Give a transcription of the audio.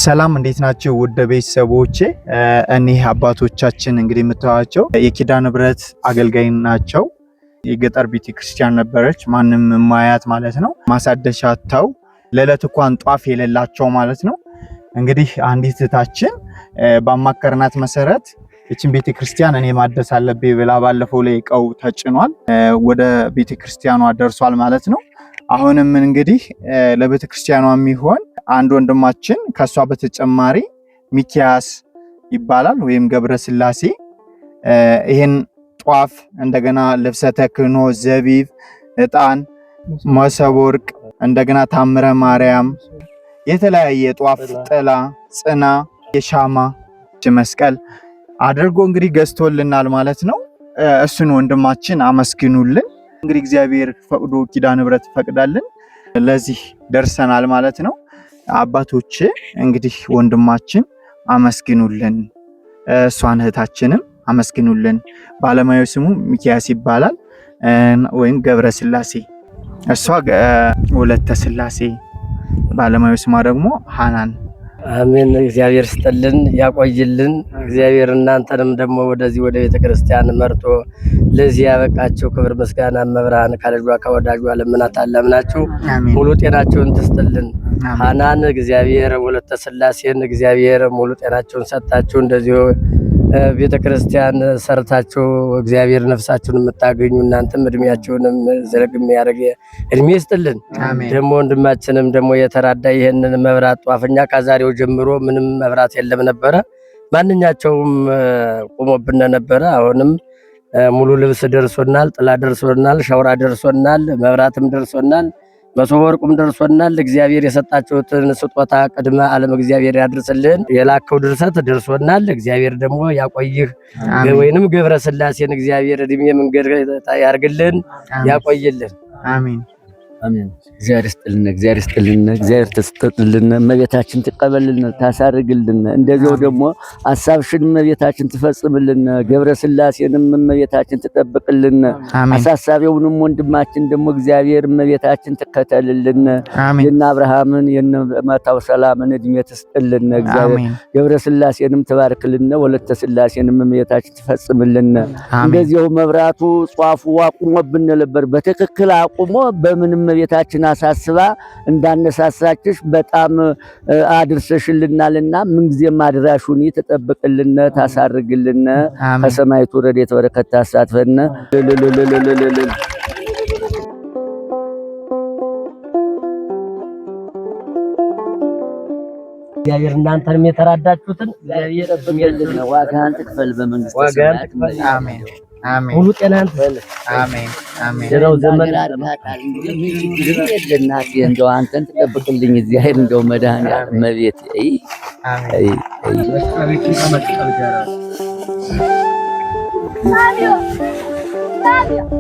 ሰላም እንዴት ናችሁ ውድ ቤተሰቦቼ? እኒህ አባቶቻችን እንግዲህ የምታዩዋቸው የኪዳነ ምህረት አገልጋይ ናቸው። የገጠር ቤተክርስቲያን ነበረች፣ ማንም ማያት ማለት ነው። ማሳደሻ አጥተው ለዕለት እንኳን ጧፍ የሌላቸው ማለት ነው። እንግዲህ አንዲት እህታችን ባማከርናት መሰረት እቺን ቤተክርስቲያን እኔ ማደስ አለብኝ ብላ ባለፈው ላይ እቃው ተጭኗል፣ ወደ ቤተክርስቲያኗ ደርሷል ማለት ነው። አሁንም እንግዲህ ለቤተክርስቲያኗ የሚሆን አንድ ወንድማችን ከሷ በተጨማሪ ሚኪያስ ይባላል ወይም ገብረ ስላሴ ይሄን ጧፍ እንደገና ልብሰ ተክህኖ፣ ዘቢብ፣ ዕጣን፣ መሶበ ወርቅ እንደገና ታምረ ማርያም የተለያየ ጧፍ፣ ጥላ፣ ጽና፣ የሻማ መስቀል አድርጎ እንግዲህ ገዝቶልናል ማለት ነው። እሱን ወንድማችን አመስግኑልን። እንግዲህ እግዚአብሔር ፈቅዶ ኪዳነ ምህረት ፈቅዳልን ለዚህ ደርሰናል ማለት ነው። አባቶች እንግዲህ ወንድማችን አመስግኑልን፣ እሷን እህታችንም አመስግኑልን። ባለማዩ ስሙ ሚኪያስ ይባላል ወይም ገብረ ስላሴ፣ እሷ ወለተ ስላሴ፣ ባለማዩ ስሟ ደግሞ ሃናን። አሜን። እግዚአብሔር ስጥልን ያቆይልን። እግዚአብሔር እናንተንም ደግሞ ወደዚህ ወደ ቤተክርስቲያን መርጦ ለዚህ ያበቃችሁ ክብር ምስጋና መብራን ካለጇ ከወዳጇ ለምናት አለምናችሁ ሙሉ ጤናችሁን ትስጥልን። ሃናን እግዚአብሔር ወለተ ስላሴን እግዚአብሔር ሙሉ ጤናችሁን ሰጣችሁ። እንደዚሁ ቤተክርስቲያን ሰርታችሁ እግዚአብሔር ነፍሳችሁን የምታገኙ እናንተም እድሜያችሁንም ዘረግ የሚያደርግ እድሜ ይስጥልን። ደግሞ ወንድማችንም ደግሞ የተራዳ ይሄንን መብራት ጧፍኛ ከዛሬው ጀምሮ ምንም መብራት የለም ነበረ፣ ማንኛቸውም ቆሞብን ነበረ። አሁንም ሙሉ ልብስ ደርሶናል፣ ጥላ ደርሶናል፣ ሻውራ ደርሶናል፣ መብራትም ደርሶናል፣ መሶበ ወርቁም ደርሶናል። እግዚአብሔር የሰጣችሁትን ስጦታ ቅድመ ዓለም እግዚአብሔር ያድርስልን። የላከው ድርሰት ደርሶናል። እግዚአብሔር ደግሞ ያቆይህ ወይንም ገብረ ስላሴን እግዚአብሔር እድሜ መንገድ ያርግልን፣ ያቆይልን። አሜን አሜን። እግዚአብሔር ይስጥልን፣ እግዚአብሔር ይስጥልን፣ እግዚአብሔር ተስተጥልን፣ እመቤታችን ትቀበልን፣ ታሳርግልን። እንደዚያው ደግሞ ሐሳብሽን እመቤታችን ትፈጽምልን፣ ገብረ ስላሴንም እመቤታችን ትጠብቅልን። አሳሳቢውንም ወንድማችን ደግሞ እግዚአብሔር እመቤታችን ትከተልልን። የነ አብርሃምን የነ መታው ሰላምን እድሜ ትስጥልን። እግዚአብሔር ገብረ ስላሴንም ትባርክልን፣ ወለተ ስላሴንም እመቤታችን ትፈጽምልን። እንደዚያው መብራቱ ጧፉ አቁሞብን ነበር፣ በትክክል አቁሞ በምንም ቤታችን አሳስባ እንዳነሳሳችሽ በጣም አድርሰሽልናልና ምንጊዜም አድራሹን ተጠብቅልን፣ ታሳርግልን። ከሰማይቱ ረድኤት በረከት ታሳትፈን። እግዚአብሔር እናንተንም የተራዳችሁትን እግዚአብሔር ይጠብቅልን፣ ዋጋህን ትክፈል በመንግስተ ሰማያት። አሜን አሜን። ሙሉ ጤናን ትፈል። አሜን አሜን። ደረው ዘመን ለናት እንደው አንተን ትጠብቅልኝ እግዚአብሔር እንደው መድኃኒዓለም መቤት አሜን አሜን።